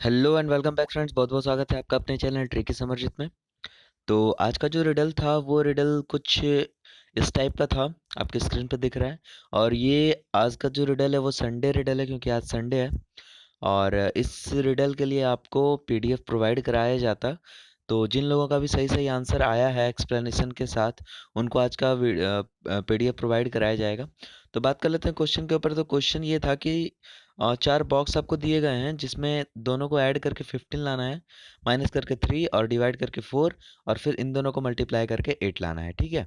Hello and welcome back friends. बहुत बहुत स्वागत है आपका अपने चैनल ट्रिकी समरजित में। तो आज का जो रिडल था वो रिडल कुछ इस टाइप का था, आपके स्क्रीन पे दिख रहा है। और ये आज का जो रिडल है वो संडे रिडल है, क्योंकि आज संडे है। और इस रिडल के लिए आपको पीडीएफ प्रोवाइड कराया जाता। तो जिन लोगों का भी सही सही आंसर आया है एक्सप्लेनेशन के साथ, उनको आज का पीडीएफ प्रोवाइड कराया जाएगा। तो बात कर लेते हैं क्वेश्चन के ऊपर। तो क्वेश्चन ये था कि चार बॉक्स आपको दिए गए हैं, जिसमें दोनों को ऐड करके 15 लाना है, माइनस करके 3 और डिवाइड करके 4, और फिर इन दोनों को मल्टीप्लाई करके 8 लाना है। ठीक है।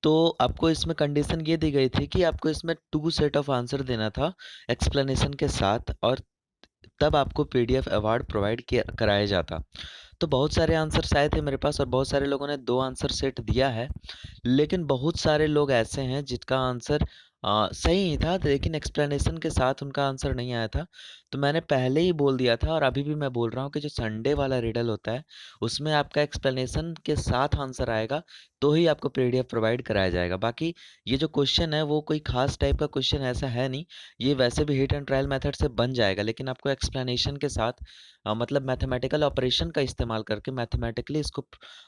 तो आपको इसमें कंडीशन ये दी गई थी कि आपको इसमें 2 सेट ऑफ आंसर देना था एक्सप्लेनेशन के साथ, और तब आपको पीडीएफ अवार्ड प्रोवाइड किया कराया जाता। तो बहुत सारे आंसर्स आए थे मेरे पास, और बहुत सारे लोगों ने 2 आंसर सेट दिया है। लेकिन बहुत सारे लोग ऐसे हैं जिनका आंसर सही ही था, लेकिन एक्सप्लेनेशन के साथ उनका आंसर नहीं आया था। तो मैंने पहले ही बोल दिया था, और अभी भी मैं बोल रहा हूँ कि जो संडे वाला रिडल होता है उसमें आपका एक्सप्लेनेशन के साथ आंसर आएगा, तो ही आपको पीडीएफ प्रोवाइड कराया जाएगा। बाकी ये जो क्वेश्चन है वो कोई खास टाइप का क्वेश्चन ऐसा है नहीं। ये वैसे भी हिट एंड ट्रायल मेथड से बन जाएगा, लेकिन आपको एक्सप्लेनेशन के साथ मतलब मैथमेटिकल ऑपरेशन का इस्तेमाल करके मैथमेटिकली इसको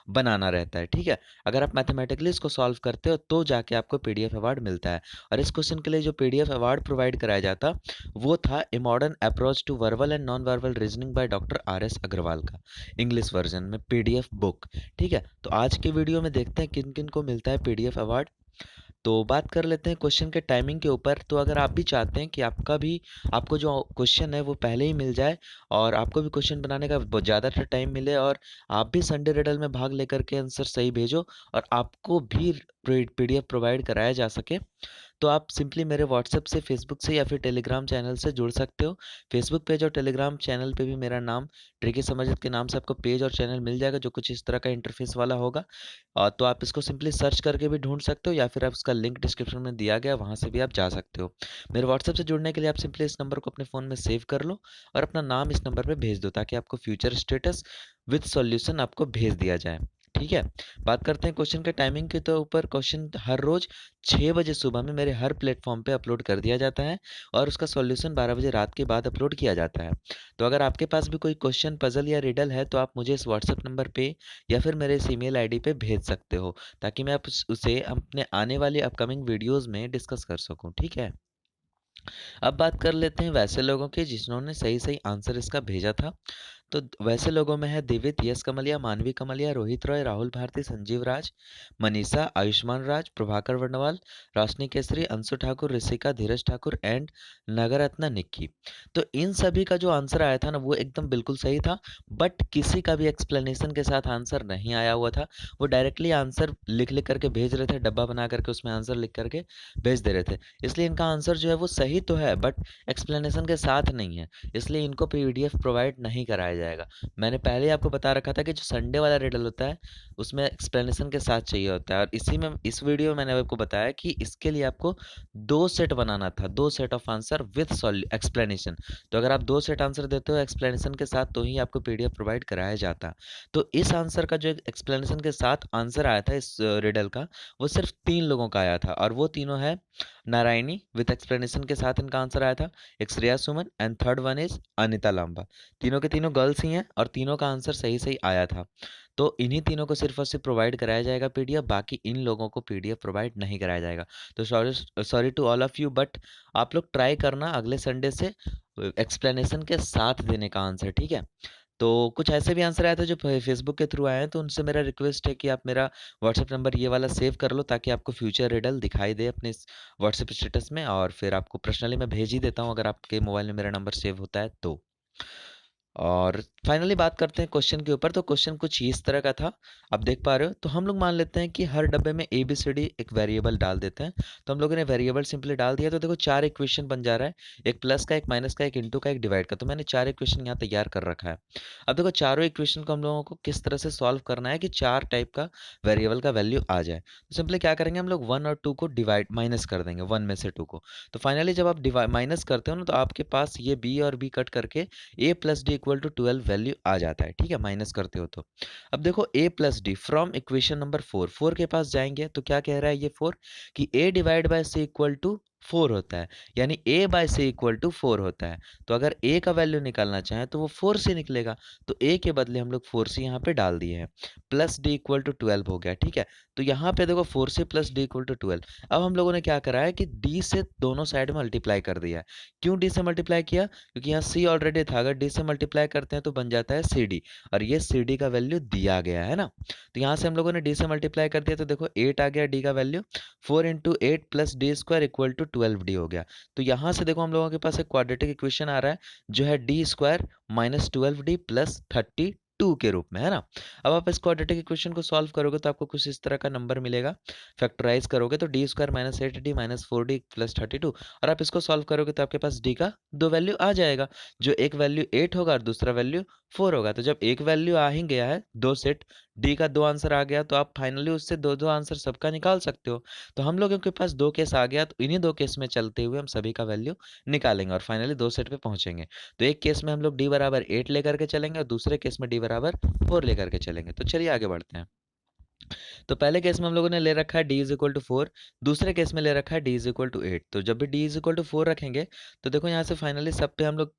बनाना रहता है। ठीक है। अगर आप मैथमेटिकली इसको सॉल्व करते हो तो जाके आपको पीडीएफ अवार्ड मिलता है। और इस क्वेश्चन के लिए जो पीडीएफ अवार्ड प्रोवाइड कराया जाता वो था a modern approach to verbal and non verbal reasoning by doctor R S Agarwal का, इंग्लिश वर्जन में पीडीएफ बुक। ठीक है। तो आज के वीडियो में देखते हैं किन किन को मिलता है पीडीएफ अवार्ड। तो बात कर लेते हैं क्वेश्चन के टाइमिंग के ऊपर। तो अगर आप भी चाहते हैं कि आपको जो क्वेश्चन है वो पहले ही मिल जाए, और आपको भी क्वेश्चन बनाने का बहुत ज़्यादातर टाइम मिले, और आप भी संडे रिडल में भाग लेकर के आंसर सही भेजो, और आपको भी पीडीएफ प्रोवाइड कराया जा सके, तो आप सिंपली मेरे व्हाट्सएप से, फेसबुक से या फिर टेलीग्राम चैनल से जुड़ सकते हो। फेसबुक पेज और टेलीग्राम चैनल पे भी मेरा नाम ट्रिकी समझित के नाम से आपको पेज और चैनल मिल जाएगा, जो कुछ इस तरह का इंटरफेस वाला होगा। तो आप इसको सिंपली सर्च करके भी ढूंढ सकते हो, या फिर आप इसका लिंक डिस्क्रिप्शन में दिया गया, वहाँ से भी आप जा सकते हो। मेरे व्हाट्सएप से जुड़ने के लिए आप सिंपली इस नंबर को अपने फ़ोन में सेव कर लो, और अपना नाम इस नंबर पर भेज दो, ताकि आपको फ्यूचर स्टेटस विद सॉल्यूशन आपको भेज दिया जाए। ठीक है। बात करते हैं क्वेश्चन के टाइमिंग के। तो ऊपर क्वेश्चन हर रोज 6 बजे सुबह में मेरे हर प्लेटफॉर्म पे अपलोड कर दिया जाता है, और उसका सॉल्यूशन 12 बजे रात के बाद अपलोड किया जाता है। तो अगर आपके पास भी कोई क्वेश्चन, पजल या रिडल है, तो आप मुझे इस व्हाट्सएप नंबर पे या फिर मेरे इस ईमेल आईडी पे भेज सकते हो, ताकि मैं उसे अपने आने वाली अपकमिंग वीडियोस में डिस्कस कर सकूं। ठीक है। अब बात कर लेते हैं वैसे लोगों की जिन्होंने सही सही आंसर इसका भेजा था। तो वैसे लोगों में है दिवित, यश कमलिया, मानवी कमलिया, रोहित रॉय, राहुल भारती, संजीव राज, मनीषा, आयुष्मान राज, प्रभाकर वर्णवाल, रोशनी केसरी, अंशु ठाकुर, ऋषिका, धीरज ठाकुर एंड नगरत्ना निक्की। तो इन सभी का जो आंसर आया था ना वो एकदम बिल्कुल सही था। बट किसी का भी एक्सप्लेनेशन के साथ आंसर नहीं आया हुआ था। वो डायरेक्टली आंसर लिख लिख करके भेज रहे थे, डब्बा बना करके उसमें आंसर लिख करके भेज दे रहे थे। इसलिए इनका आंसर जो है वो सही तो है, बट एक्सप्लेनेशन के साथ नहीं है, इसलिए इनको पीडीएफ प्रोवाइड नहीं कराया जाएगा। मैंने पहले ही आपको बता रखा था कि जो संडे वाला रिडल होता है उसमें एक्सप्लेनेशन के साथ चाहिए होता है, और इसी में इस वीडियो में मैंने आपको बताया कि इसके लिए आपको 2 सेट बनाना था, 2 set of answer with explanation. तो अगर आप 2 सेट आंसर देते हो एक्सप्लेनेशन के साथ, तो ही आपको पीडीएफ प्रोवाइड कराया जाता। तो इस आंसर का जो एक्सप्लेनेशन के साथ आंसर आया था इस रिडल का, वो सिर्फ 3 लोगों का आया था, और वो तीनों है नारायणी, विथ एक्सप्लेनेशन के साथ इनका आंसर आया था, एक Shreya Suman and third one is Anita Lamba. तीनों के तीनों गर्ल्स ही हैं, और तीनों का आंसर सही सही आया था। तो इन्हीं तीनों को सिर्फ और सिर्फ प्रोवाइड कराया जाएगा पीडीएफ, बाकी इन लोगों को पीडीएफ प्रोवाइड नहीं कराया जाएगा। तो sorry sorry to all of you, but आप लोग ट्राई करना अगले संडे से एक्सप्लेनेशन के साथ देने का आंसर। ठीक है। तो कुछ ऐसे भी आंसर आए थे जो फेसबुक के थ्रू आए हैं, तो उनसे मेरा रिक्वेस्ट है कि आप मेरा व्हाट्सएप नंबर ये वाला सेव कर लो, ताकि आपको फ्यूचर रिडल दिखाई दे अपने व्हाट्सएप स्टेटस में, और फिर आपको पर्सनली मैं भेज ही देता हूँ अगर आपके मोबाइल में मेरा नंबर सेव होता है तो। और फाइनली बात करते हैं क्वेश्चन के ऊपर। तो क्वेश्चन कुछ इस तरह का था, आप देख पा रहे हो। तो हम लोग मान लेते हैं कि हर डब्बे में ए बी सी डी एक वेरिएबल डाल देते हैं। तो हम लोगों ने वेरिएबल सिंपली डाल दिया, तो देखो 4 इक्वेशन बन जा रहा है, एक प्लस का, एक माइनस का, एक इंटू का, एक डिवाइड का। तो मैंने 4 इक्वेशन यहाँ तैयार कर रखा है। अब देखो चारों इक्वेशन को हम लोगों को किस तरह से सॉल्व करना है कि 4 टाइप का वेरिएबल का वैल्यू आ जाए। तो सिंपली क्या करेंगे, हम लोग 1 और 2 को डिवाइड माइनस कर देंगे, 1 में से 2 को। तो फाइनली जब आप माइनस करते हो ना, तो आपके पास ये बी और बी कट करके A plus D equal to 12 value आ जाता है। ठीक है, माइनस करते हो तो। अब देखो A plus D from equation number 4, 4 के पास जाएंगे तो क्या कह रहा है ये 4 कि A divide by C equal to 4 होता है, यानी a by c equal to 4 होता है। तो अगर a का वैल्यू निकालना चाहें तो वो 4 से निकलेगा, तो a के बदले हम लोग 4 से यहाँ पे डाल दिए हैं, प्लस d इक्वल टू 12 हो गया, ठीक है। तो यहाँ पे देखो 4 से प्लस d इक्वल टू 12। अब हम लोगों ने क्या करा है कि d से दोनों साइड मल्टीप्लाई कर दिया है। क्यों d से मल्टीप्लाई किया? क्योंकि यहाँ c ऑलरेडी था, अगर d से मल्टीप्लाई करते हैं तो बन जाता है cd, और ये cd का वैल्यू दिया गया है ना। तो यहाँ से हम लोगों ने d से मल्टीप्लाई कर दिया, तो देखो 8 आ गया d का value, 4 into eight plus d square equal to 12d हो गया। तो यहाँ से देखो हम लोगों के पास एक क्वाड्रेटिक इक्वेशन आ रहा है, जो है D square minus 12d plus 32 के रूप में, है ना। अब आप इस क्वाड्रेटिक इक्वेशन को सॉल्व करोगे तो आपको कुछ इस तरह का नंबर मिलेगा। फैक्टराइज करोगे तो D square minus 8d minus 4d plus 32, और आप इसको सॉल्व करोगे तो आपके पास d का दो वैल्यू आ जाएगा, जो एक वैल्यू 8 होगा और दूसरा वैल्यू 4 होगा। तो जब एक वैल्यू आ ही गया है, दो सेट डी का दो आंसर आ गया, तो आप फाइनली उससे दो दो आंसर सबका निकाल सकते हो। तो हम लोगों के पास दो केस आ गया, तो इन्हीं दो केस में चलते हुए हम सभी का वैल्यू निकालेंगे और फाइनली दो सेट पे पहुंचेंगे। तो एक केस में हम लोग डी बराबर 8 लेकर के चलेंगे और दूसरे केस में डी बराबर 4 लेकर के चलेंगे। तो चलिए आगे बढ़ते हैं। तो पहले केस में हम लोगों ने ले रखा है d इज इक्वल टू 4, दूसरे केस में ले रखा है d इज इक्वल टू 8। तो जब भी d इज इक्वल टू 4 रखेंगे तो देखो यहाँ से फाइनली सब पे हम लोग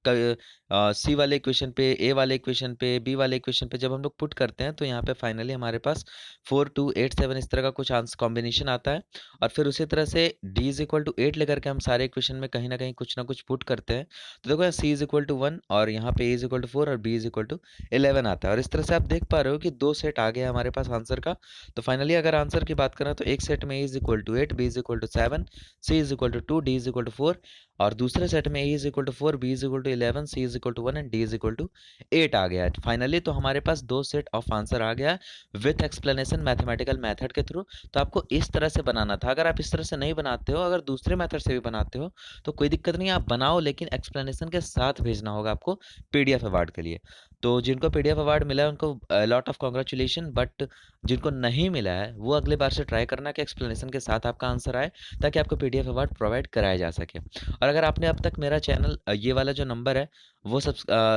c वाले इक्वेशन पे, a वाले इक्वेशन पे, b वाले इक्वेशन पे जब हम लोग पुट करते हैं तो यहाँ पे फाइनली हमारे पास 4 2 8 7 इस तरह का कुछ आंसर कॉम्बिनेशन आता है। और फिर उसी तरह से d इज इक्वल टू 8 लेकर के हम सारे इक्वेशन में कहीं ना कुछ पुट करते हैं। तो देखो यहाँ c इज इक्वल टू 1 और यहाँ पे a इज इक्वल टू 4 और b इज इक्वल टू 11 आता है। और इस तरह से आप देख पा रहे हो कि दो सेट आ गया हमारे पास आंसर का। तो फाइनली अगर आंसर की बात करें तो एक सेट में a is equal to 8, b is equal to 7, c is equal to 2, d is equal to 4, और दूसरे सेट में a is equal to 4, b is equal to 11, c is equal to 1 and d is equal to 8 आ गया है finally. तो हमारे पास दो set of answer आ गया विथ एक्सप्लेनेशन मैथमेटिकल मेथड के थ्रू। तो आपको इस तरह से बनाना था। अगर आप इस तरह से नहीं बनाते हो, अगर दूसरे मेथड से भी बनाते हो तो कोई दिक्कत नहीं, आप बनाओ, लेकिन एक्सप्लेनेशन के साथ भेजना होगा आपको पीडीएफ अवार्ड के लिए। तो जिनको पीडीएफ अवार्ड मिला है उनको लॉट ऑफ कॉन्ग्रेचुलेशन, बट जिनको नहीं मिला है वो अगले बार से ट्राई करना कि एक्सप्लेनेशन के साथ आपका आंसर आए, ताकि आपको पीडीएफ अवार्ड प्रोवाइड कराया जा सके। और अगर आपने अब तक मेरा चैनल ये वाला जो नंबर है वो सब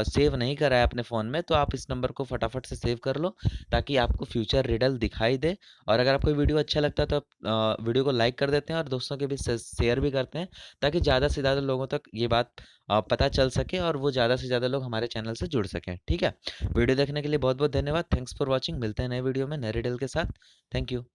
सेव नहीं करा है अपने फ़ोन में, तो आप इस नंबर को फटाफट से सेव कर लो, ताकि आपको फ्यूचर रिडल दिखाई दे। और अगर आपको वीडियो अच्छा लगता है तो आप वीडियो को लाइक कर देते हैं और दोस्तों के बीच शेयर भी करते हैं, ताकि ज़्यादा से ज़्यादा लोगों तक ये बात पता चल सके और वो ज़्यादा से ज़्यादा लोग हमारे चैनल से जुड़ सकें, ठीक है। वीडियो देखने के लिए बहुत बहुत धन्यवाद। Thanks for watching. मिलते हैं नए वीडियो में नए रिडल के साथ। Thank you.